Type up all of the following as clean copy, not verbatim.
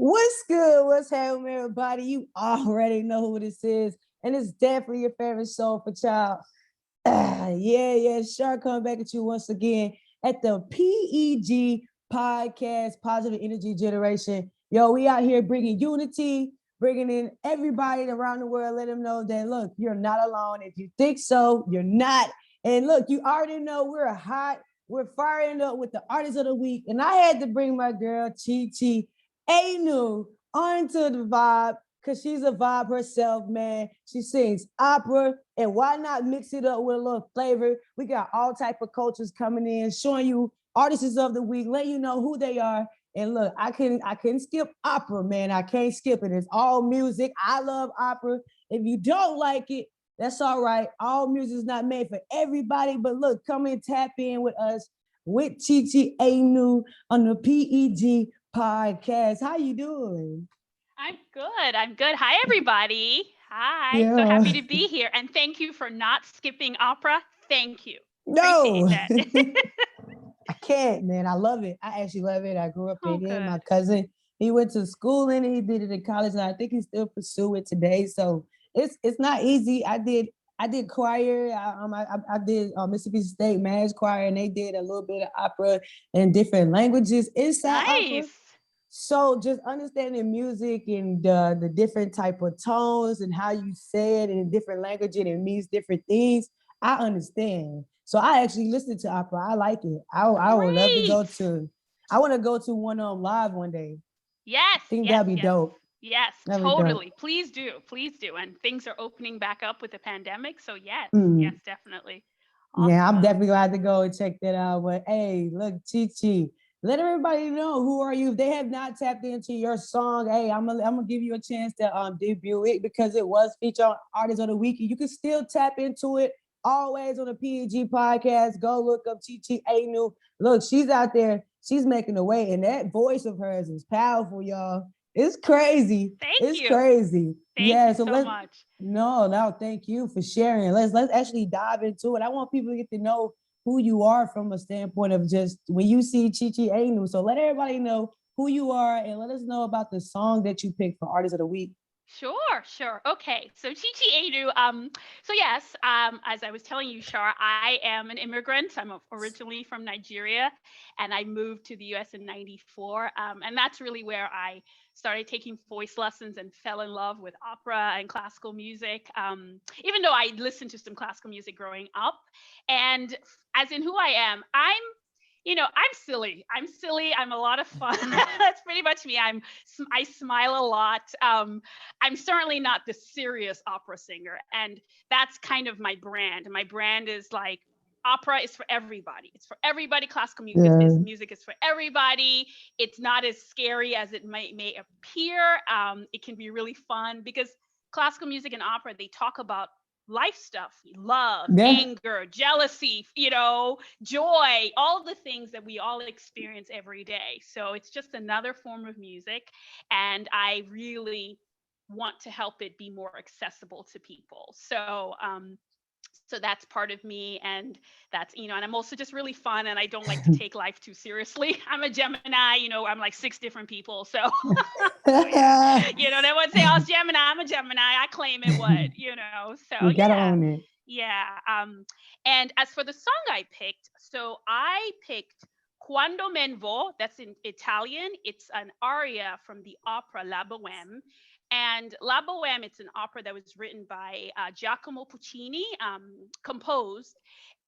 What's good? What's happening, everybody? You already know who this is, and it's definitely your favorite soul for child. Yeah, sure. Coming back at you once again at the P.E.G podcast, Positive Energy Generation. Yo, we out here bringing unity, bringing in everybody around the world. Let them know that look, you're not alone. If you think so, you're not. And look, you already know we're firing up with the artist of the week, and I had to bring my girl Chi Chi Anu onto the vibe because she's a vibe herself, man. She sings opera, and why not mix it up with a little flavor? We got all type of cultures coming in, showing you artists of the week, letting you know who they are. And look, I couldn't skip opera, man. I can't skip it. It's all music. I love opera. If you don't like it, that's all right. All music is not made for everybody. But look, come and tap in with us with Chi Chi Anu on the PEG podcast. How you doing? I'm good. I'm good. Hi, everybody. Hi. So Yeah. happy to be here. And thank you for not skipping opera. Thank you. Appreciate No, that. I can't, man. I love it. I actually love it. I grew up Oh, in it. My good. cousin, he went to school in it. He did it in college, and I think he still pursue it today. So it's not easy. I did choir. I did Mississippi State Mass Choir, and they did a little bit of opera in different languages inside opera. Nice. So just understanding music and the different type of tones and how you say it in different language and it means different things, I understand. So I actually listen to opera. I like it. I would love to go Great. to. I want to go to one of them live one day. Yes, I think yes, that'd be yes. dope. Yes, That'd be dope. totally. Please do. Please do. And things are opening back up with the pandemic. So, yes, yes, Mm. definitely. Yeah, I'm Awesome. definitely gonna have to go and check that out. But hey, look, Chi Chi, let everybody know who are you. If they have not tapped into your song, hey, I'm gonna give you a chance to debut it because it was featured on Artist of the Week. You can still tap into it always on the PG podcast. Go look up Chi Chi Anu. Look, she's out there, she's making the way, and that voice of hers is powerful, y'all. It's crazy. Thank It's you. crazy. Thank Yeah, you so so let's much. no, thank you for sharing. Let's actually dive into it. I want people to get to know who you are from a standpoint of just when you see Chi Chi Anu. So let everybody know who you are and let us know about the song that you picked for Artist of the Week. Sure, sure. Okay. So Chichi Adu, so yes, as I was telling you, Shar, I am an immigrant. Originally from Nigeria, and I moved to the US in 94. And that's really where I started taking voice lessons and fell in love with opera and classical music. Even though I listened to some classical music growing up. And as in who I am, I'm silly. I'm silly. I'm a lot of fun. That's pretty much me. I smile a lot. I'm certainly not the serious opera singer, and that's kind of my brand. My brand is like opera is for everybody. It's for everybody. Classical Yeah. music is for everybody. It's not as scary as it may appear. It can be really fun because classical music and opera, they talk about life stuff, love, Yeah. anger, jealousy, joy, all the things that we all experience every day. So it's just another form of music. And I really want to help it be more accessible to people. So that's part of me, and and I'm also just really fun, and I don't like to take life too seriously. I'm a Gemini, I'm like six different people. So so yeah, they would say, oh, it's Gemini. I'm a Gemini. I claim it would. So You gotta yeah. own it. Yeah. And as for the song I picked, so I picked Quando Menvo, that's in Italian. It's an aria from the opera La Boheme. And La Boheme, it's an opera that was written by Giacomo Puccini, composed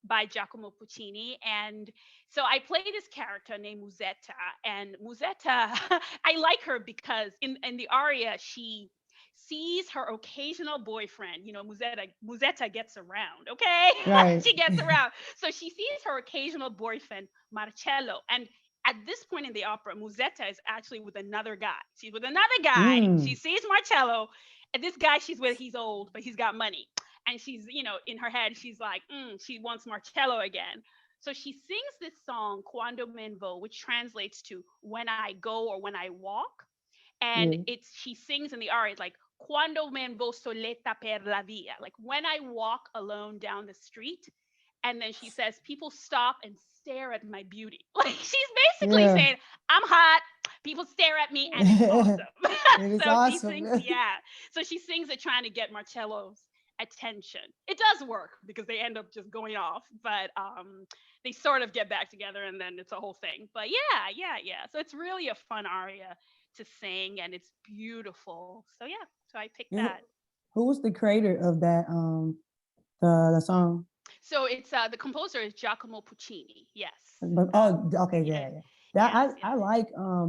by Giacomo Puccini. And so I play this character named Musetta. And Musetta, I like her because in the aria, she sees her occasional boyfriend. Musetta gets around, okay? Right. She gets around. So she sees her occasional boyfriend, Marcello. And at this point in the opera, Musetta is actually with another guy. She's with another guy. She Mm. sees Marcello, and this guy she's with, he's old, but he's got money. And she's, in her head, she's like, she wants Marcello again. So she sings this song, Quando Menvo, which translates to when I go or when I walk. And Yeah. she sings in the aria, it's like, Quando menvo soletta per la via, like when I walk alone down the street. And then she says, people stop and stare at my beauty. Like she's basically Yeah. saying, I'm hot. People stare at me and it's awesome. It is So she awesome. sings, yeah. So she sings it trying to get Marcello's attention. It does work because they end up just going off, but they sort of get back together and then it's a whole thing. But yeah. So it's really a fun aria to sing and it's beautiful. So yeah, so I picked Yeah. that. Who was the creator of that the song? So it's the composer is Giacomo Puccini. Yes. But Um, okay, yeah. yeah, yeah. That Yes.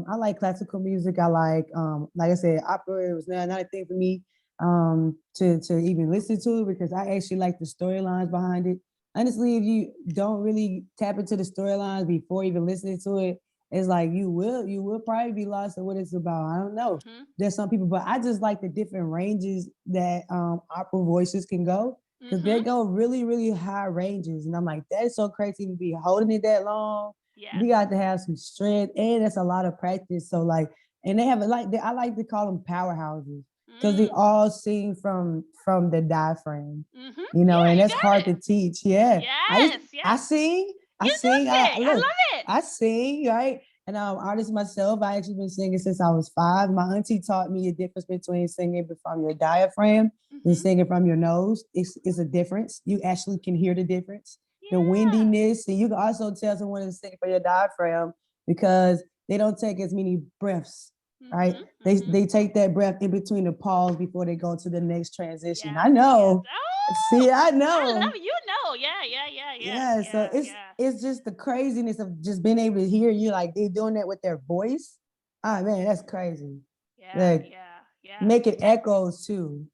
I like classical music. I like I said, opera was not a thing for me to even listen to it because I actually like the storylines behind it. Honestly, if you don't really tap into the storylines before even listening to it, it's like you will probably be lost in what it's about. I don't know. Mhm. There's some people, but I just like the different ranges that opera voices can go because they Mhm. go really, really high ranges. And I'm like, that's so crazy to be holding it that long. Yes. You got to have some strength, and that's a lot of practice. So like, and they have I like to call them powerhouses because they Mm. all sing from the diaphragm, Mhm. and Yeah, you that's got hard it. to teach. Yeah, Yes. I Yes. sing, I You sing. do I sing. I look, love it. I sing, right? And I'm an artist myself. I actually been singing since I was 5. My auntie taught me the difference between singing from your diaphragm and Mhm. singing from your nose. It's a difference. You actually can hear the difference, the Yeah. windiness, and you can also tell someone is singing from your diaphragm because they don't take as many breaths, right? Mhm. Mhm. They take that breath in between the pause before they go to the next transition. I Yes. Yes. know. Oh, See, I I love know. it. You know. Yeah. Yeah. Yeah. Yeah. Yeah, so Yeah. it's Yeah. it's just the craziness of just being able to hear you like they doing that with their voice. Ah man, that's crazy. Yeah. Like Yeah. Yeah. make it echoes too.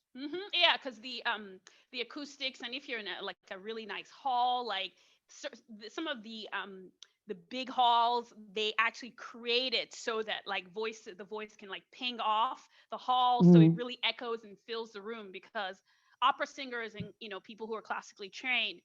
Yeah, because the acoustics, and if you're in like a really nice hall, like some of the big halls, they actually create it so that like the voice can like ping off the hall, so it Mhm. really echoes and fills the room. Because opera singers and people who are classically trained,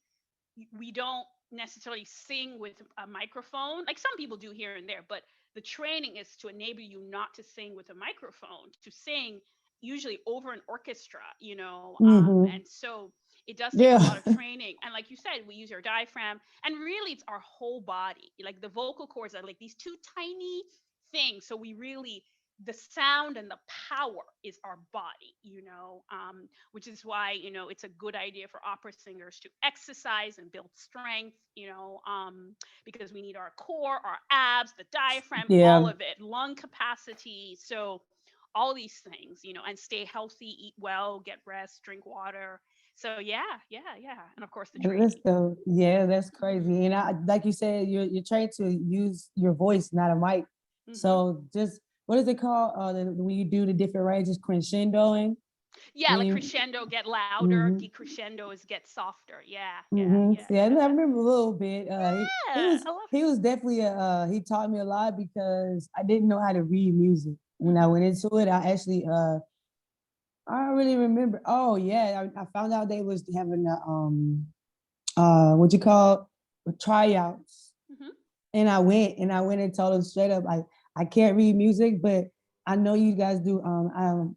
we don't necessarily sing with a microphone. Like some people do here and there, but the training is to enable you not to sing with a microphone, to sing usually over an orchestra, Mhm. and so it does take a Yeah. lot of training. And like you said, we use our diaphragm, and really it's our whole body. Like the vocal cords are like these two tiny things. So we really, the sound and the power is our body, which is why it's a good idea for opera singers to exercise and build strength, because we need our core, our abs, the diaphragm, all Yeah. of it, lung capacity. So all these things, and stay healthy, eat well, get rest, drink water. So yeah, and of course the That's training. the yeah, that's Hmm. crazy. And I like you said, you're trained to use your voice, not a mic. Hmm. So just what is it called? When you do the different ranges, crescendoing. Yeah, When like you crescendo get louder, mhm. decrescendo is get softer. Yeah, yeah, Mm-hmm. yeah, Yeah, I yeah. remember a little bit. Yeah, I love. He was definitely he taught me a lot because I didn't know how to read music. When I Hmm. went into it, I actually I don't really remember. Oh yeah, I found out they was having a what you call tryouts, Hmm. and I went and told them straight up, like, I can't read music, but I know you guys do.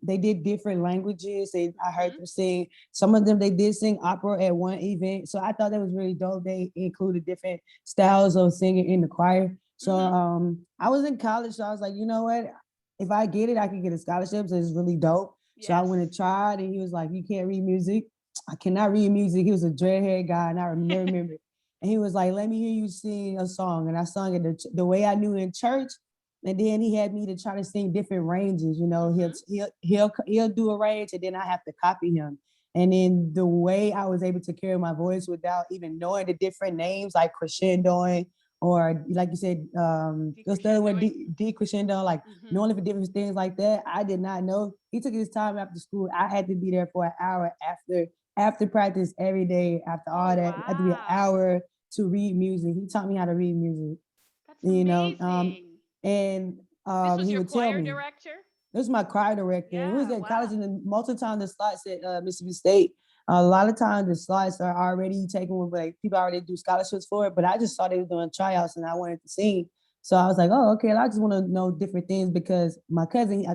They did different languages. I heard Hmm. them sing. Some of them they did sing opera at one event, so I thought that was really dope. They included different styles of singing in the choir. So Hmm. I was in college, so I was like, you know what? If I get it, I can get a scholarship. So it's really dope. So I Yes. went and tried, and he was like, "You can't read music." I cannot read music. He was a dreadhead guy, and I never remember. And he was like, "Let me hear you sing a song." And I sung it the way I knew in church. And then he had me to try to sing different ranges. He'll Hmm. he'll do a range, and then I have to copy him. And then the way I was able to carry my voice without even knowing the different names, like crescendoing, or like you said, what's the other word, Decrescendoing. decrescendo, like Hmm. knowing for different things like that. I did not know. He took his time after school. I had to be there for an hour after practice every day. After Oh all that, I had to be an wow, hour to read music. He taught me how to read music, that's you know. amazing. And This was he your would tell choir me. director? This was my choir director. And we was Yeah. at college, Wow. and most of the time the slots at Mississippi State, a lot of times the slots are already taken with, like, people already do scholarships for it. But I just saw they were doing tryouts, and I wanted to sing. So I was like, oh, okay. I just want to know different things because my cousin,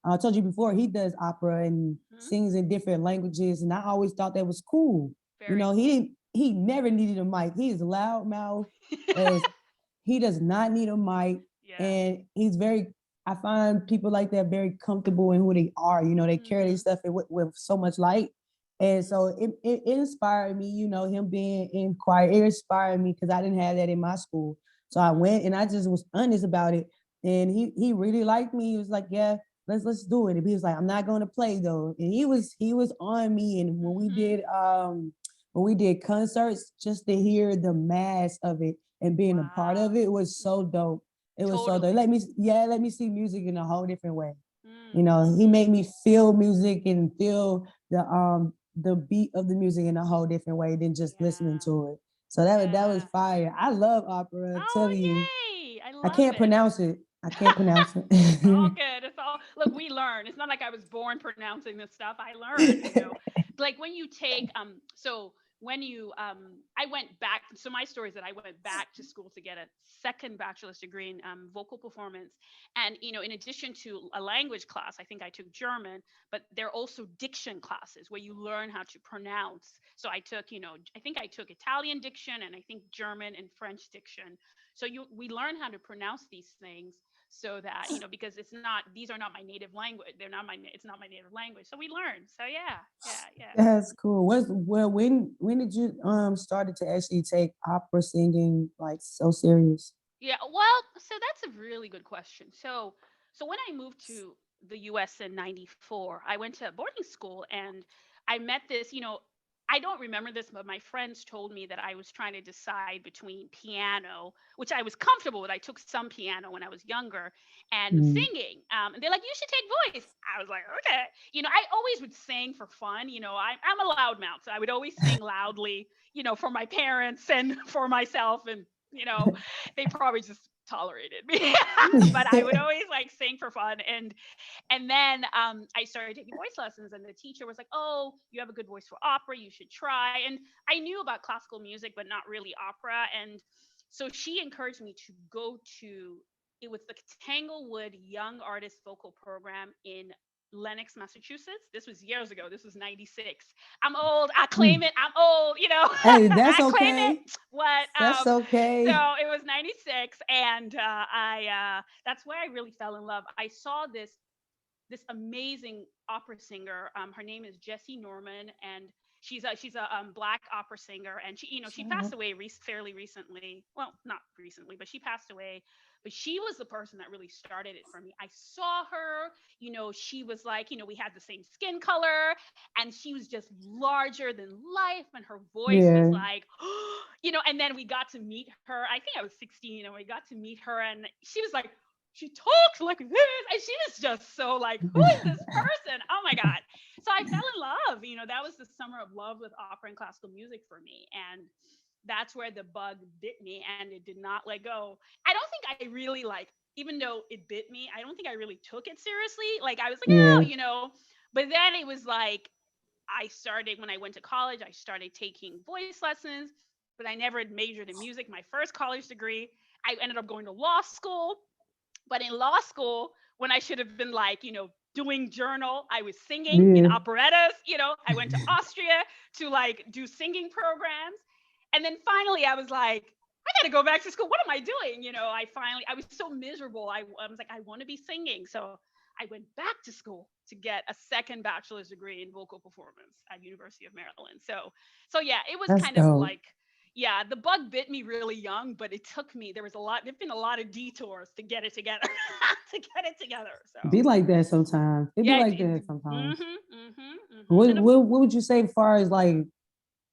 I told you before, he does opera and Hmm. sings in different languages, and I always thought that was cool. Very He cool. didn't. he never needed a mic. He is loud mouth as he does not need a mic. Yeah. And he's very, I find people like that very comfortable in who they are. You know, they carry their Mhm. stuff with so much light. And Mhm. so it inspired me, you know, him being in choir, it inspired me because I didn't have that in my school. So I Mhm. went and I just was honest about it. And he really liked me. He was like, yeah, let's do it. And he was like, I'm not going to play though. And he was on me. And Mhm. when we did concerts, just to hear the mass of it and being a part of Wow. it was so Mhm. dope. It was so dope. Totally. Let me see music in a whole different way. You know, he Mhm. made me feel music and feel the beat of the music in a whole different way than just listening Yeah. to it. So that was Yeah. fire. I love opera. I'm Oh, telling you, yay! I I love can't it. pronounce it. I can't pronounce It's all it. good. It's all look, we learn. It's not like I was born pronouncing this stuff. I learned, Like when you take so when you I went back, so my story is that I went back to school to get a second bachelor's degree in vocal performance. And in addition to a language class, I think I took German, but there are also diction classes where you learn how to pronounce. So I took, I think I took Italian diction and I think German and French diction. So we learn how to pronounce these things so that because these are not my native language, it's not my native language, so we learn. So yeah, yeah, yeah. That's cool. When did you started to actually take opera singing like so serious? Yeah, well, so that's a really good question. So when I moved to the US in 94, I went to boarding school and I met this, I don't remember this, but my friends told me that I was trying to decide between piano, which I was comfortable with. I took some piano when I was younger, and Mm. singing. And they're like, you should take voice. I was like, okay. I always would sing for fun. I'm a loudmouth, so I would always sing loudly, for my parents and for myself. And, you know, they probably just tolerated me. But I would always like sing for fun. And then I started taking voice lessons, and the teacher was like, oh, you have a good voice for opera, you should try. And I knew about classical music but not really opera. And so she encouraged me to go to, it was the Tanglewood Young Artist Vocal Program in Lenox, Massachusetts. This was years ago. This was 96. I'm old. I claim Mm. it. I'm old, Hey, that's I claim it. okay. What That's so okay. it was 96, and I that's where I really fell in love. I saw this amazing opera singer. Her name is Jessie Norman, and she's a black opera singer, and she passed away fairly recently. Well, not recently, but she passed away. But she was the person that really started it for me. I saw her. She was like, we had the same skin color, and she was just larger than life, and her voice was Yeah. like, And then we got to meet her. I think I was 16, and we got to meet her, and she was like, she talks like this, and she was just so like, who is this person? Oh my god. So I fell in love. That was the summer of love with opera and classical music for me, and that's where the bug bit me, and it did not let go. I don't think I really like, even though it bit me, I don't think I really took it seriously. Like I was like, oh, Yeah. but then it was like, I started, when I went to college, I started taking voice lessons, but I never majored in music. My first college degree, I ended up going to law school. But in law school, when I should have been like, doing journal, I was singing in Yeah. operettas. I went to Austria to like do singing programs. And then finally I was like, I got to go back to school. What am I doing? I was so miserable. I was like, I want to be singing. So I went back to school to get a second bachelor's degree in vocal performance at University of Maryland. So yeah, it was That's kind of dope. like, yeah, the bug bit me really young, but it took me, there've been a lot of detours to get it together, to get it together. So Be like that sometimes. It be yeah, like that sometimes. and What would you say as far as like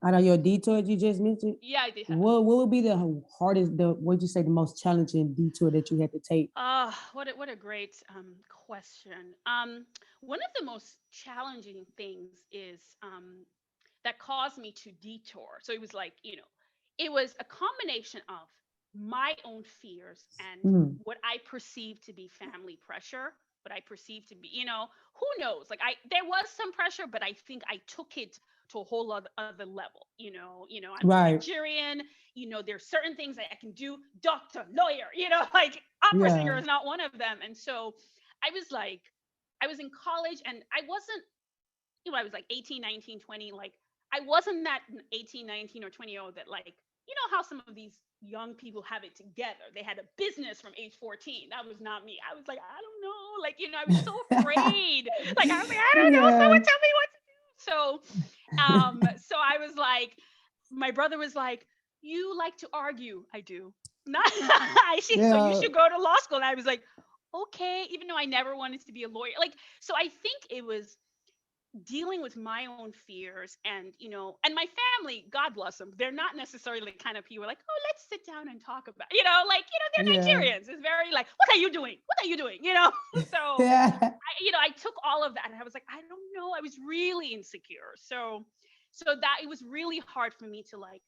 I know your detour you just mentioned? yeah, I did. What would be the hardest what would you say the most challenging detour that you had to take? What a great question. One of the most challenging things is that caused me to detour. So it was like, it was a combination of my own fears and Mm. what I perceived to be family pressure, what I perceived to be, who knows? Like there was some pressure, but I think I took it to a whole other level. I'm Right. Nigerian, there's certain things that I can do, doctor, lawyer, like opera Yeah. singer is not one of them. And so I was like, I was in college and I wasn't, I was like 18, 19, 20. Like I wasn't that 18, 19, or 20-year-old that, like, you know how some of these young people have it together. They had a business from age 14. That was not me. I was like, I don't know. Like, you know, I was so afraid. Like, I was like, I don't know. Yeah. Someone tell me what to do. So I was like, my brother was like, you like to argue. I do. Not so you Yeah. should go to law school. And I was like, okay, even though I never wanted to be a lawyer. Like, so I think it was dealing with my own fears, and and my family, God bless them, they're not necessarily the kind of people like, oh, let's sit down and talk about, like, Yeah. they're Nigerians. It's very like, what are you doing, so Yeah. I took all of that, and I was like, I don't know, I was really insecure. So that it was really hard for me to, like,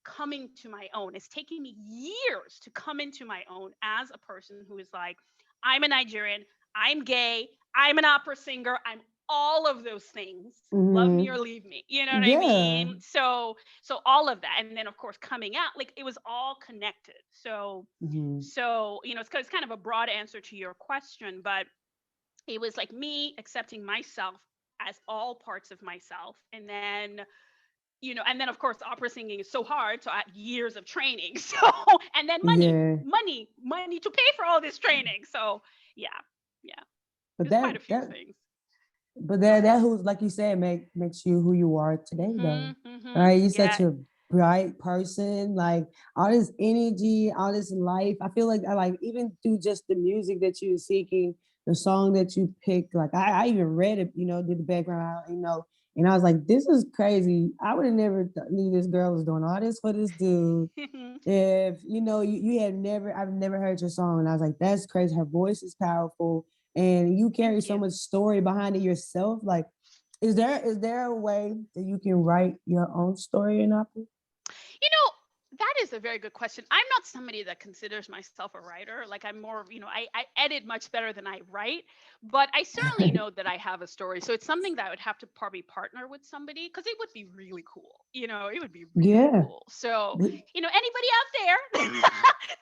coming to my own. It's taken me years to come into my own as a person who is like, I'm a Nigerian, I'm gay, I'm an opera singer, I'm all of those things. Love me or Mhm. leave me. You know what I Yeah. mean? So all of that. And then of course coming out, like, it was all connected. Mhm. It's kind of a broad answer to your question, but it was like me accepting myself as all parts of myself. And then of course opera singing is so hard, so I had years of training. So, and then Yeah. money to pay for all this training. So yeah, yeah, But there's quite a that few that things. but that who's, like you said, makes you who you are today though. Right? You're Yeah. such a bright person, like all this energy, all this life. I feel like I like even through just the music that you're seeking, the song that you picked, like I even read it, did the background, and I was like, this is crazy. I would have never knew this girl was doing all this for this dude. If you had never, I've never heard your song, and I was like, that's crazy. Her voice is powerful, and you carry Thank so you. much story behind it yourself. Like, is there a way that you can write your own story in opera? That is a very good question. I'm not somebody that considers myself a writer. Like, I'm more, I edit much better than I write, but I certainly know that I have a story. So it's something that I would have to probably partner with somebody, because it would be really cool. It would be really Yeah. cool. So, anybody out there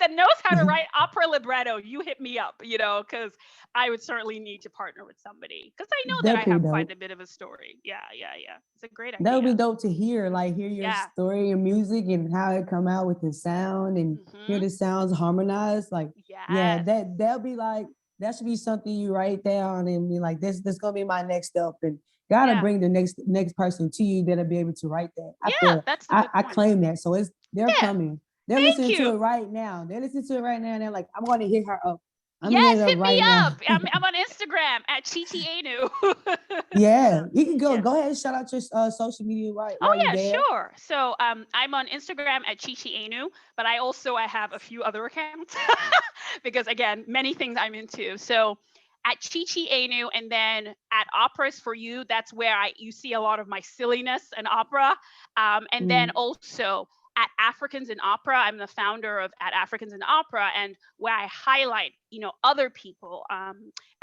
that knows how to write opera libretto, you hit me up, because I would certainly need to partner with somebody, because I know that That'd I be have quite dope. a bit of a story. Yeah, yeah, yeah. It's a great That would be idea. dope to hear, like hear your Yeah. story and music and how it come out with the sound and hear Hmm. the sounds harmonized. Like, yeah, Yes. that'll be like that should be something you write down and be like, this gonna be my next step. And gotta Yeah. bring the next person to you that'll be able to write that. I Yeah, feel that's a I, good I point. claim that. So they're Yeah, coming. They're thank listening to it you. right now. They're listening to it right now and they're like, I'm gonna hit her up. I'm gonna hit Yes, her hit me right now. up. I'm on Instagram at Chichi Anu. Yeah, So, you can go yeah. go ahead and shout out your social media Oh while you yeah, there. sure. So I'm on Instagram at Chichi Anu, but I have a few other accounts because, again, many things I'm into. So at Chichi Anu, and then at Operas for You, that's where you see a lot of my silliness and opera. And then Mm. also at Africans in Opera, I'm the founder of At Africans in Opera, and where I highlight, other people,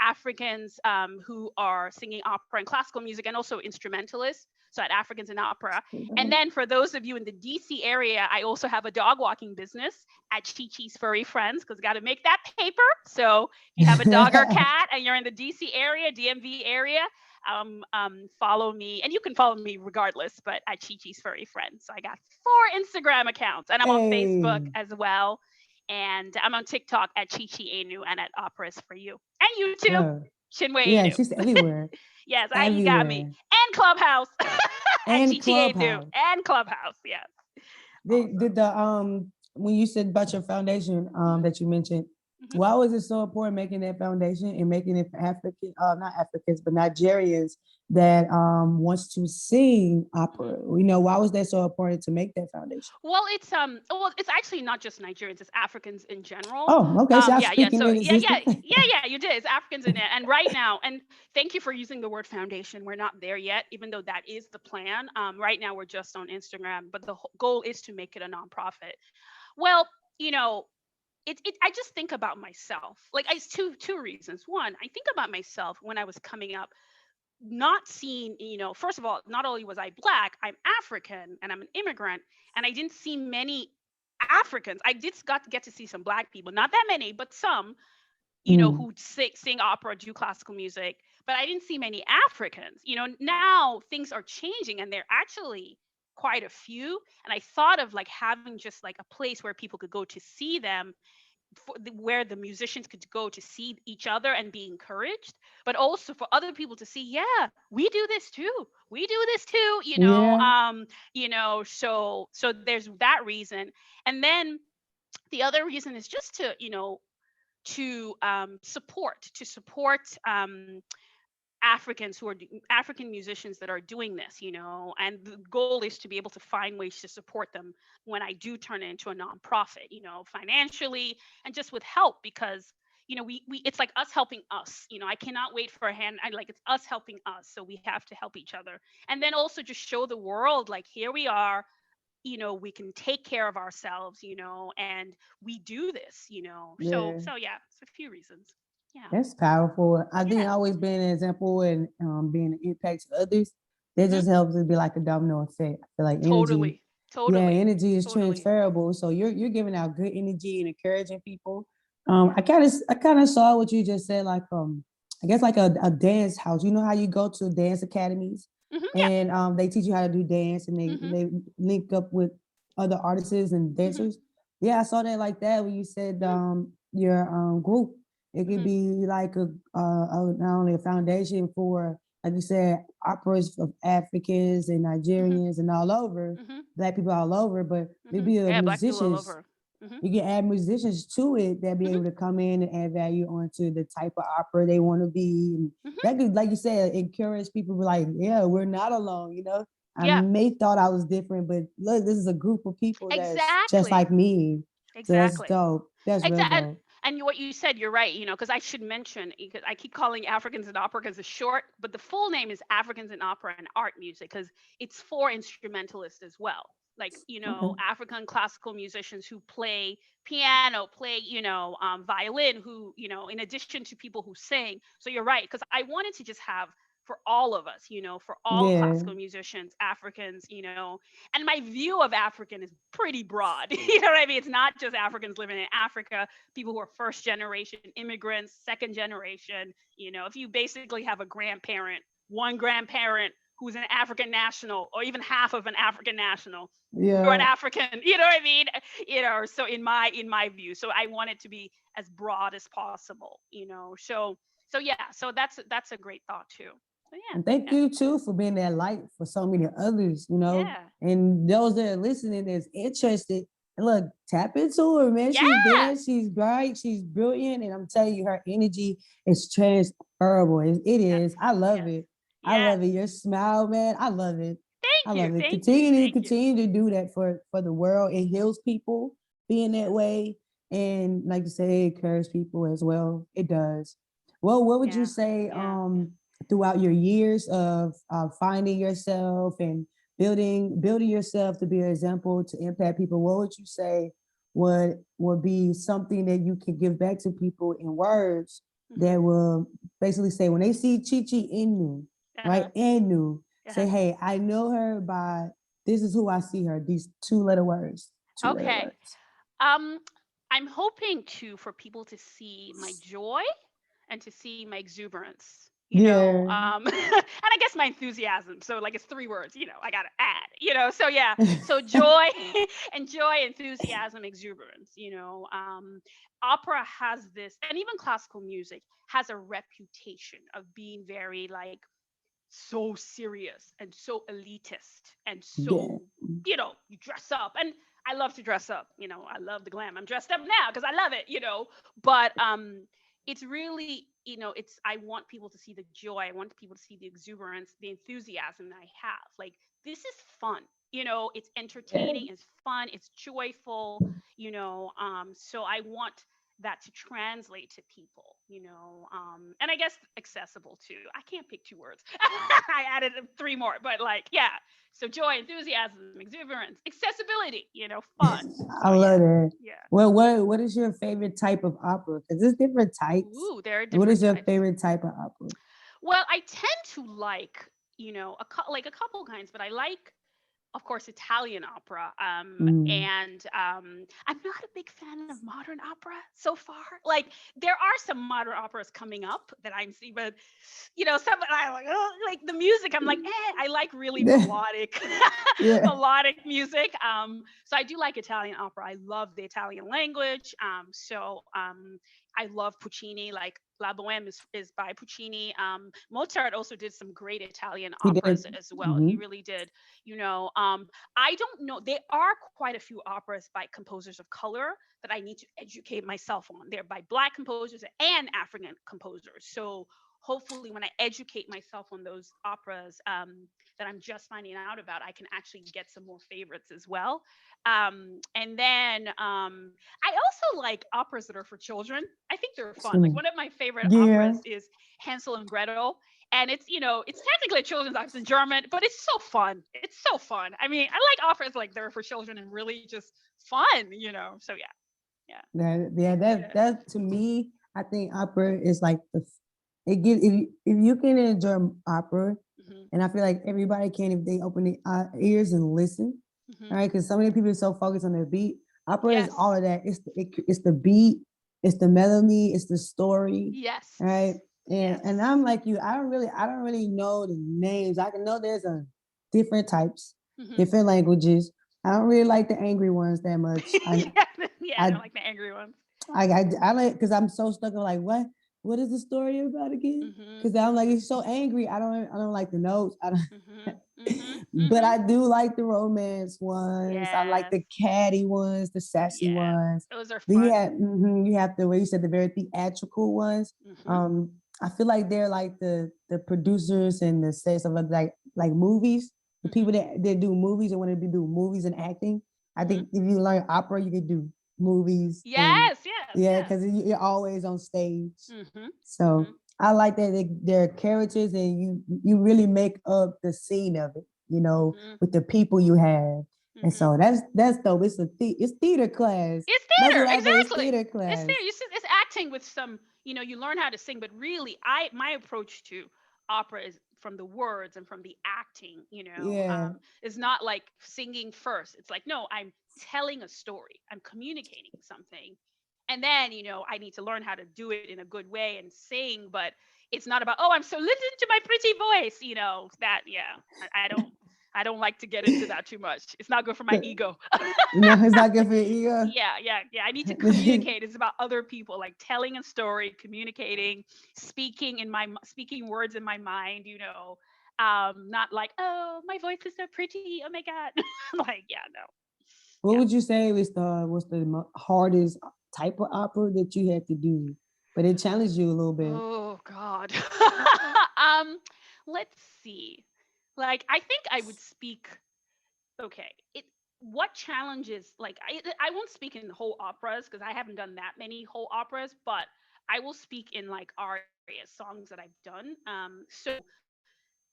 Africans who are singing opera and classical music, and also instrumentalists. So at Africans in Opera. And then for those of you in the DC area, I also have a dog walking business at Chi Chi's Furry Friends, because got to make that paper. So if you have a dog or cat and you're in the DC area, DMV area, follow me. And you can follow me regardless, but at Chi Chi's Furry Friends. So I got 4 Instagram accounts, and I'm on Facebook Hey, as well. And I'm on TikTok at Chi Chi Anu and at Operas for You. And YouTube, yeah, Shinwei yeah, Anu. she's everywhere, Yes, you got me. everywhere, And Clubhouse at and GTA Do Clubhouse. and Clubhouse. Yes. Did Awesome. the when you said about your foundation Hmm. that you mentioned, Hmm. why was it so important making that foundation and making it for African not Africans but Nigerians that wants to sing Hmm. opera? Why was that so important to make that foundation? It's actually not just Nigerians, it's Africans in general. Oh, okay, so I'm Yeah, yeah. speaking So in yeah, yeah, existence. yeah, yeah, you did. It's Africans in it. And right now, and thank you for using the word foundation. We're not there yet, even though that is the plan. Right now we're just on Instagram, but the goal is to make it a nonprofit. Well, you know, I just think about myself. Like, it's two reasons. One, I think about myself when I was coming up, not seeing, first of all, not only was I Black, I'm African and I'm an immigrant, and I didn't see many Africans. I did got to get to see some Black people, not that many, but some, Mm, who sing opera, do classical music, but I didn't see many Africans. Now things are changing, and they're actually quite a few, and I thought of like having just like a place where people could go to see them, where the musicians could go to see each other and be encouraged, but also for other people to see, yeah, we do this too, we do this too, Yeah. so there's that reason. And then the other reason is just to, support Africans who are African musicians that are doing this, and the goal is to be able to find ways to support them when I do turn it into a nonprofit, financially and just with help, because we it's like us helping us. I cannot wait for a hand. I like, it's us helping us, so we have to help each other, and then also just show the world like, here we are, we can take care of ourselves, and we do this, Yeah. so yeah, it's a few reasons. Yeah. That's powerful. I think Yeah. always being an example and being an impact to others, that Hmm. just helps it be like a domino effect. I feel like energy, Totally. yeah, Totally. energy is Totally. transferable. So you're giving out good energy and encouraging people. Yeah. I kind of saw what you just said, like I guess like a dance house. You know how you go to dance academies Yeah. and they teach you how to do dance and they Hmm. they link up with other artists and Hmm. dancers. Yeah, I saw that like that when you said Hmm. your group. It could Hmm. be like not only a foundation for, like you said, operas of Africans and Hmm. Nigerians and all over, Hmm. black people all over, but Hmm. maybe Yeah, black people all musicians. over. Hmm. You can add musicians to it that be Hmm. able to come in and add value onto the type of opera they want to be. And Hmm. that could, like you said, encourage people to be like, yeah, we're not alone, I Yeah. may thought I was different, but look, this is a group of people that's just Exactly. like me. So that's Exactly. dope. That's real Exactly. dope. And what you said, you're right, because I should mention, because I keep calling Africans and Opera because it's short, but the full name is Africans in Opera and Art Music, because it's for instrumentalists as well. Like, Okay. African classical musicians who play piano, play, violin, who, in addition to people who sing. So you're right, because I wanted to just have for all of us, for all Yeah. classical musicians, Africans, and my view of African is pretty broad. You know what I mean? It's not just Africans living in Africa, people who are first generation immigrants, second generation. If you basically have a grandparent, one grandparent who's an African national, or even half of an African national, you're an Yeah. African. You know what I mean? So in my view, so I want it to be as broad as possible. So yeah, so that's a great thought too. So And thank yeah, you too for being that light for so many others. yeah, And those that are listening that's interested. And look, tap into her, man. yeah, She's yeah, there, she's bright, she's brilliant. And I'm telling you, her energy is transferable. It yes, is. I love yes, it. I love yes. it. Your smile, man. I love it. I Thank you, love it. thank you, Continue to thank you. continue to do that for the world. It heals people being that way. And like you say, it encourages people as well. It does. Well, what would you Yeah, say yeah. throughout your years of finding yourself and building yourself to be an example to impact people? What would you say would be something that you can give back to people in words Hmm. that will basically say when they see Chichi Inu, right? Uh-huh. Inu, say, Uh-huh. hey, I know her by this is who I see her. These two-letter words. Two-letter Okay. words. Um, I'm hoping for people to see my joy and to see my exuberance. Yeah. And I guess my enthusiasm. So like it's three words. I gotta add. So yeah. So joy and joy, enthusiasm, exuberance. Opera has this, and even classical music has a reputation of being very like so serious and so elitist and Yeah. so you dress up, and I love to dress up. I love the glam. I'm dressed up now because I love it. But it's really, it's I want people to see the joy. I want people to see the exuberance, the enthusiasm that I have. Like, this is fun. It's Yeah. entertaining, it's fun, it's joyful. So I want that to translate to people, and I guess accessible too. I can't pick two words. I added three more, but like, yeah. So joy, enthusiasm, exuberance, accessibility, fun. I So yeah, love that. yeah. Well, what is your favorite type of opera? Because there's different types. Ooh, there are What different is your types. favorite type of opera? Well, I tend to like, like a couple kinds, but I like of course, Italian opera. Mm. And I'm not a big fan of modern opera so far. Like, there are some modern operas coming up that I'm seeing, but some I like, oh, like the music. I'm like, I like really melodic, Yeah. melodic music. So I do like Italian opera. I love the Italian language. I love Puccini. Like La Boheme is by Puccini. Mozart also did some great Italian He did. operas as well. He Hmm. really did. I don't know. There are quite a few operas by composers of color that I need to educate myself on. They're by Black composers and African composers. So hopefully, when I educate myself on those operas that I'm just finding out about, I can actually get some more favorites as well. And then I also like operas that are for children. I think they're fun. Like, Mm. one of my favorite Yeah. operas is Hansel and Gretel. And it's technically a children's opera in German, but it's so fun. It's so fun. I mean, I like operas like they're for children and really just fun. So yeah, That to me, I think opera is like it gives if you can enjoy opera, hmm and I feel like everybody can if they open their ears and listen, hmm all right? Because so many people are so focused on their beat. Opera is all yes, of that. It's the beat, it's the melody, it's the story, yes, all right? And yes. I'm like you. I don't really know the names. I can know there's a different types, hmm different languages. I don't really like the angry ones that much. yeah, yeah, I I don't like the angry ones. I like because I'm so stuck on like what is the story about again? hmm Because I'm like hmm he's so angry. I don't like the notes. I don't, hmm hmm but hmm I do like the romance ones. I like Yes, the catty ones, the sassy yeah, ones. those are Then fun. you have the way you said the very theatrical ones. hmm Um, I feel like they're like the producers and the sets of like movies. The hmm people that do movies and want to do movies and acting. I hmm think if you learn opera, you could do movies and Yes, yes, yeah, yes. because you're always on stage. hmm hmm So I like that they're characters and you really make up the scene of it, hmm with the people you have. And hmm so that's dope. It's theater class. It's That's theater, what I say. It's exactly. theater It's class. theater. It's acting with some. You learn how to sing, but really, my approach to opera is from the words and from the acting. Yeah. Is not like singing first. It's like, no, I'm telling a story. I'm communicating something, and then I need to learn how to do it in a good way and sing. But it's not about, oh, I'm so listen to my pretty voice. That, yeah. I don't like to get into that too much. It's not good for my ego. No, it's not good for your ego. Yeah. I need to communicate. It's about other people, like telling a story, communicating, speaking words in my mind. Not like, oh, my voice is so pretty. Oh my god. Like, yeah, no, What yeah. would you say was the hardest type of opera that you had to do? But it challenged you a little bit. Oh god. um, let's see. Like, I think I would speak. Okay. What challenges, like, I won't speak in whole operas because I haven't done that many whole operas, but I will speak in like arias, songs that I've done. So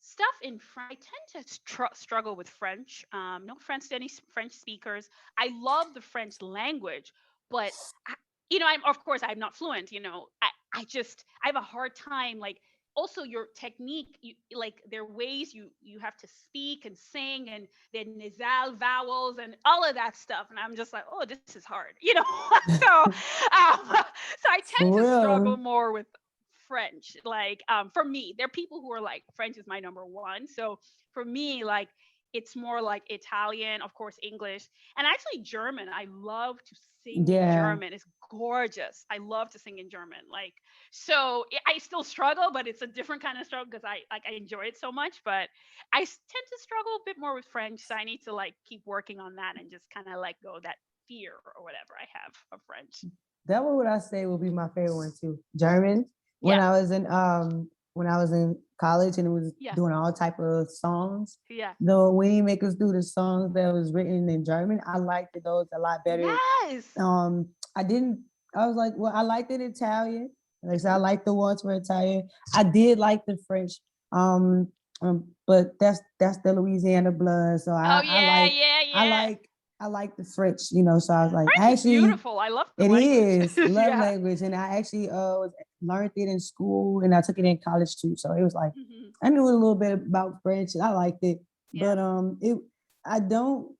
stuff in French, I tend to struggle with French. No offense to any French speakers. I love the French language, but of course I'm not fluent. I have a hard time, like, also your technique, like there are ways you have to speak and sing, and then nasal vowels and all of that stuff, and I'm just like, oh, this is hard. So so I tend For to struggle real. more with French. Like, for me, there are people who are like, French is my number one. So for me, like, it's more like Italian, of course, English, and actually German. I love to sing in Yeah. German. It's gorgeous. I love to sing in German. Like, so I still struggle, but it's a different kind of struggle because I enjoy it so much. But tend to struggle a bit more with French, so I need to like keep working on that and just kind of let go of that fear or whatever I have of French. That one would I say would be my favorite one too. German. When Yeah, I was in when I was in college and it was yeah, doing all type of songs. yeah. Though when you make us do the songs that was written in German, I liked those a lot better. Yes. I didn't I was like, well, I liked it Italian. Like I said, I hmm like the ones for Italian. I did like the French. But that's the Louisiana blood. So Oh I yeah, like yeah, I yeah. like I like the French, so I was like, French I is actually beautiful. I love the it language. is love Yeah. language, and I actually learned it in school, and I took it in college too. So it was like hmm I knew a little bit about French, and I liked it. Yeah. But I don't.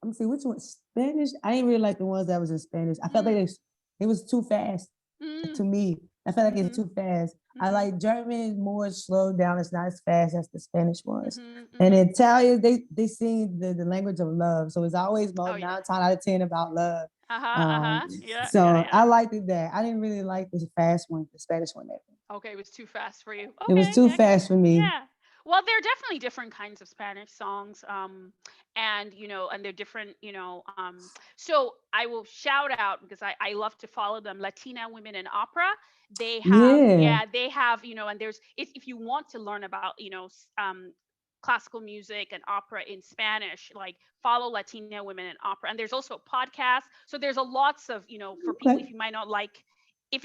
Let me see which one. Spanish. I didn't really like the ones that was in Spanish. I felt like it was too fast to me. I felt like it's too fast. I like German more slowed down. It's not as fast as the Spanish ones. And Italian, they sing the language of love. So it's always more 9 times out of 10 about love. So I liked it that. I didn't really like the fast one, the Spanish one. Okay, it was too fast for you. Okay, it was too fast for me. Yeah. Well, there are definitely different kinds of Spanish songs, and and they're different, So I will shout out because I love to follow them. Latina Women in Opera. They have, they have, and there's if you want to learn about, classical music and opera in Spanish, like follow Latina Women in Opera. And there's also a podcast. So there's a lots of, for people if you might not like if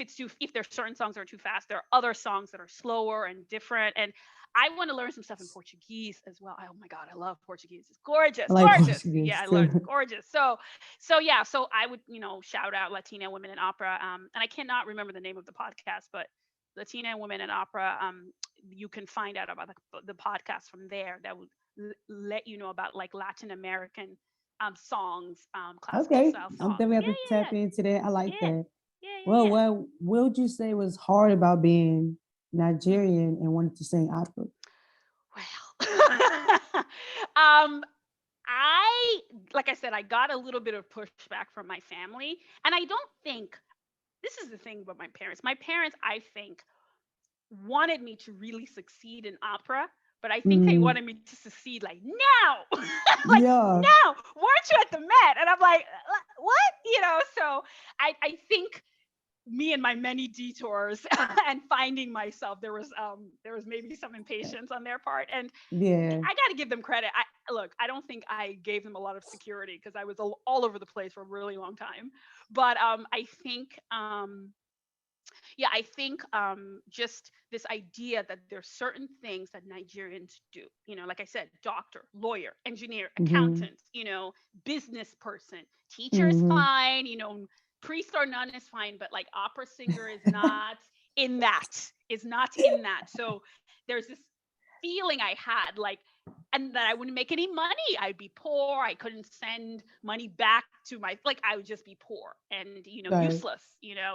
there's certain songs that are too fast, there are other songs that are slower and different. And I want to learn some stuff in Portuguese as well. Oh my God, I love Portuguese. It's gorgeous, gorgeous. Yeah, I love it. It's gorgeous. So I would, shout out Latina Women in Opera. And I cannot remember the name of the podcast, but Latina Women in Opera. You can find out about the podcast from there that would let you know about like Latin American songs, classical style songs. I'm definitely have to tap into that. I like that. Well, what would you say was hard about being Nigerian and wanting to sing opera? Well, like I said, I got a little bit of pushback from my family, and I don't think this is the thing about my parents. My parents, I think, wanted me to really succeed in opera, but I think they wanted me to succeed like now, now. Weren't you at the Met? And I'm like, what? So I think me and my many detours and finding myself, there was maybe some impatience on their part, and I got to give them credit. I don't think I gave them a lot of security because I was all over the place for a really long time, but I think just this idea that there's certain things that Nigerians do, like I said, doctor, lawyer, engineer, accountant, business person, teacher is fine, priest or nun is fine, but like opera singer is not in that, So there's this feeling I had and that I wouldn't make any money. I'd be poor. I couldn't send money back to I would just be poor and, useless,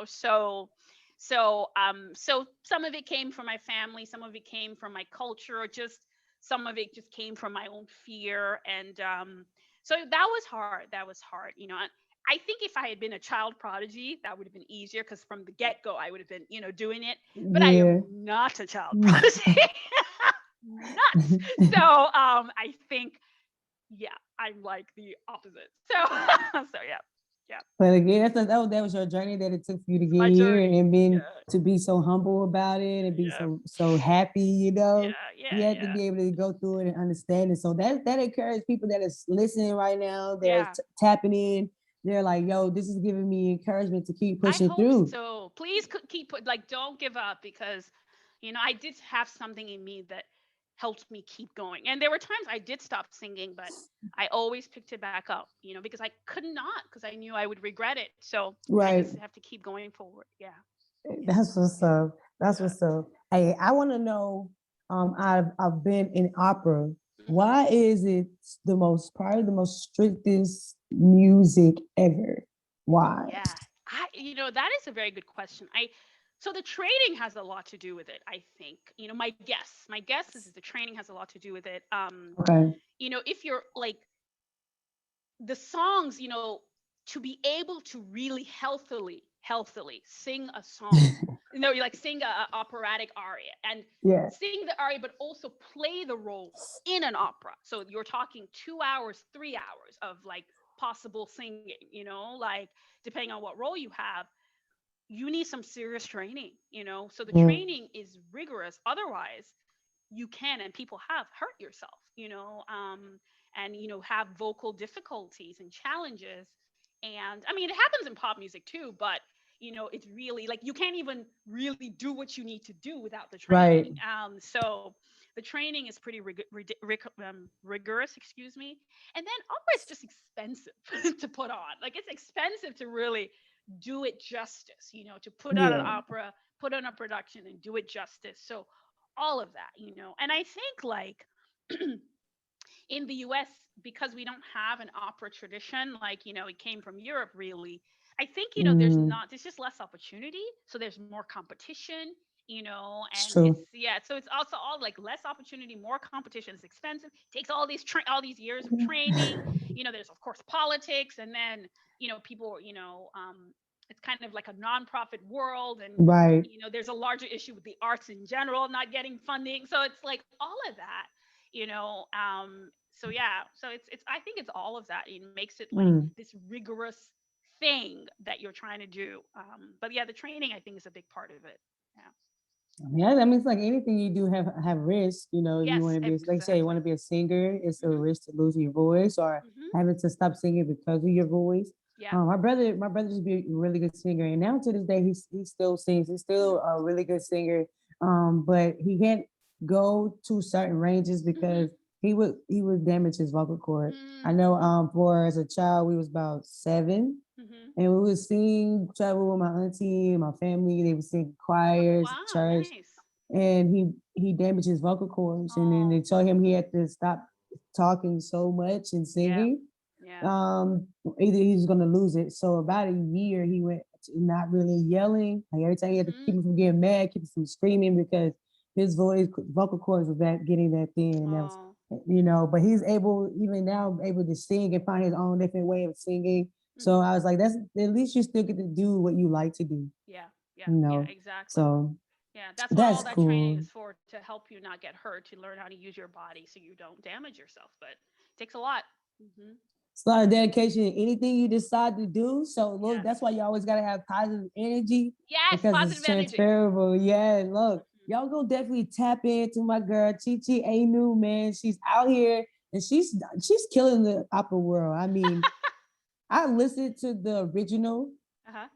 So some of it came from my family, some of it came from my culture, some of it just came from my own fear. And so that was hard. I think if I had been a child prodigy, that would have been easier because from the get-go, I would have been, doing it. But I am not a child prodigy. Not. So I think, I'm like the opposite. So yeah. Yeah. But again, that was your journey that it took for you to get here and to be so humble about it and be so happy, you had to be able to go through it and understand it. So that encourages people that is listening right now, they're tapping in. They're like, yo, this is giving me encouragement to keep pushing through. So please keep don't give up because, I did have something in me that helped me keep going. And there were times I did stop singing, but I always picked it back up, because I could not, because I knew I would regret it. So I just have to keep going forward. Yeah. That's what's up. What's up. Hey, I want to know, I've been in opera. Why is it probably the most strictest music ever? Why? Yeah. That is a very good question. So the training has a lot to do with it, I think. My guess is the training has a lot to do with it. Okay. If you're like the songs, to be able to really healthily sing a song, you like sing a operatic aria and sing the aria, but also play the role in an opera. So you're talking 2 hours, 3 hours of like possible singing, like depending on what role you have. You need some serious training, so the training is rigorous. Otherwise, you can, and people have hurt yourself, and, have vocal difficulties and challenges. And I mean, it happens in pop music too, but, it's really like you can't even really do what you need to do without the training. Right. So the training is pretty rigorous, excuse me. And then opera is just expensive to put on. Like it's expensive to really do it justice, to put on an opera, put on a production and do it justice. So all of that, and I think like in the US, because we don't have an opera tradition, like, it came from Europe really. I think, there's just less opportunity. So there's more competition, It's and true. so it's also all like less opportunity, more competition. It's expensive, takes all these years of training. There's of course politics, and then, people, it's kind of like a nonprofit world, and Right. there's a larger issue with the arts in general not getting funding. So it's like all of that, so yeah, so it's I think it's all of that. It makes it like Mm. this rigorous thing that you're trying to do. But yeah, the training I think is a big part of it. Yeah. Yeah, I mean, it's like anything you do have risk. If you want Yes, to be, like you say, you want to exactly. be a singer, it's a Hmm. risk to losing your voice or Hmm. having to stop singing because of your voice. Yeah. My brother used to be a really good singer, and now to this day, he still sings. He's still a really good singer. But he can't go to certain ranges Hmm. because he would damage his vocal cord. I know. Mm-hmm. For as a child, we was about 7, Hmm. and we would sing, travel with my auntie and my family. They would sing Oh choirs, wow, church, nice. and he damaged his vocal cords. And then Oh they told him he had to stop talking so much and yeah, singing. yeah. Um, Either he was gonna lose it. So about a year, he went to not really yelling. Like every time he had to keep Hmm. him from getting mad, keep him from screaming because his vocal cords was that getting that thin, and that was, Oh. But he's able, even now, able to sing and find his own different way of singing. So Hmm. I was like, that's at least you still get to do what you like to do, Yeah, yeah, you yeah, know. exactly. So Yeah, that's what all that's that training cool. is for, to help you not get hurt, to learn how to use your body so you don't damage yourself. But it takes a lot. Hmm. It's a lot of dedication in anything you decide to do. So look, Yes. that's why you always gotta have positive energy Yes, because it's positive energy. transferable. Yeah, look, Hmm. y'all go definitely tap into my girl Chi Chi Anu, man. She's out here and she's killing the opera world. I mean, I listened to the original. Uh-huh.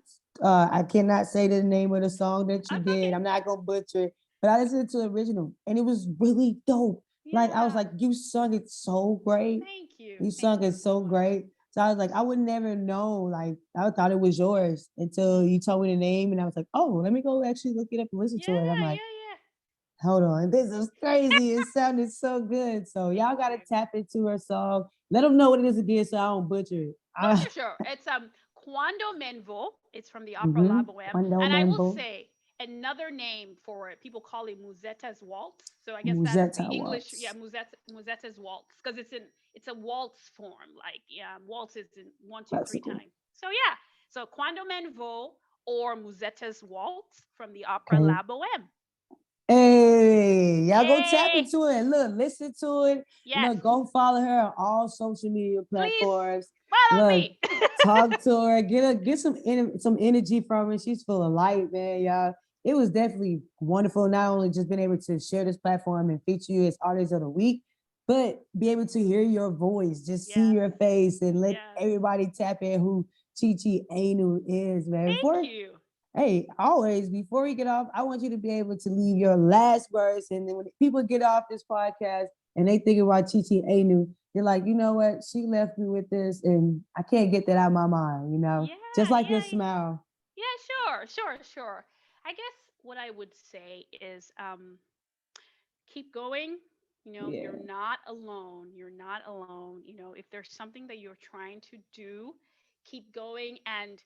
I cannot say the name of the song that you That's did. okay. I'm not gonna butcher it, but I listened to the original and it was really dope. Like I was Yeah. like, you sung it so great. Thank you. You Thank sung you it so so much. great. So I was like, I would never know. Like I thought it was yours until Hmm. you told me the name, and I was like, oh, let me go actually look it up and listen Yeah, to it. I'm like, yeah, hold on, this is crazy. It sounded so good. So yeah. Thank y'all gotta you. tap into her song. Let them know what it is again, so I don't butcher it. Oh, sure, sure. It's Quando Menvo. It's from the opera La Boheme. Quando And I will Membo, say another name for it. People call it Musetta's waltz. So I guess that's the Musetta English. Yeah, Waltz. Musetta's waltz, because it's a waltz form. Like, yeah, waltz is in one, two, three Classical. time. So yeah. So Quando Menvo or Musetta's waltz from the opera Okay. La Boheme. Hey, y'all go tap Yay! into it. Look, listen to it. Yes. Look, go follow her on all social media Please platforms. follow Look, me. talk to her. Get some energy from her. She's full of light, man. Y'all. It was definitely wonderful. Not only just being able to share this platform and feature you as artist of the week, but be able to hear your voice, just see Yes. your face, and let Yes. everybody tap in who Chi Chi Anu is, man. Thank Before you. Hey, always before we get off, I want you to be able to leave your last words. And then when people get off this podcast and they think about Chi Chi Anu, they're like, you know what? She left me with this and I can't get that out of my mind, Yeah, Just like your yeah, smile. yeah, sure, sure, sure. I guess what I would say is keep going. Yeah. You're not alone. You're not alone. If there's something that you're trying to do, keep going. And,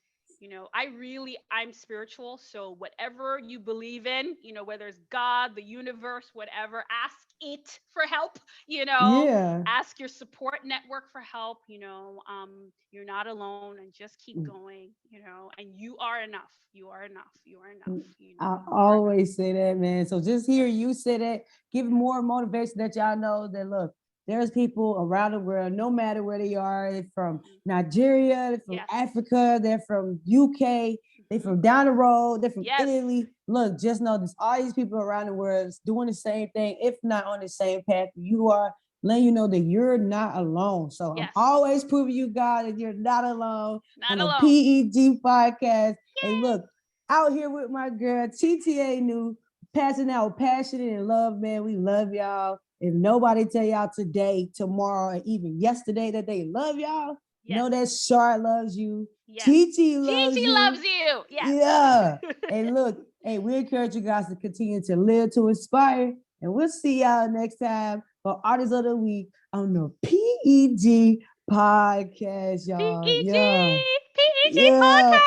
I'm spiritual. So whatever you believe in, whether it's God, the universe, whatever, ask it for help, Yeah. ask your support network for help. You're not alone, and just keep going, and you are enough. You are enough. You are enough. I You are enough. always say that, man. So just hear Yes. you say that, give Yes. more motivation that y'all know that look, there's people around the world, no matter where they are, they're from Hmm. Nigeria, they're from Yes. Africa, they're from UK, they're Hmm. from down the road, they're from Yes. Italy. Look, just know there's all these people around the world doing the same thing, if not on the same path you are, letting you know that you're not alone. So I'm Yes. always proving you, God, that you're not alone Not on the alone. PEG podcast. Hey, Yay. look, out here with my girl TTA New, passing out passion and love, man. We love y'all. If nobody tell y'all today, tomorrow, or even yesterday that they love y'all, Yes. know that Char loves you. Yes. TT loves Gigi you. loves you. Yes. Yeah. And look, hey, we encourage you guys to continue to live to inspire. And we'll see y'all next time for Artist of the Week on the P.E.G podcast, y'all. P.E.G. Yeah. P.E.G Yeah. podcast.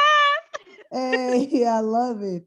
Hey, I love it.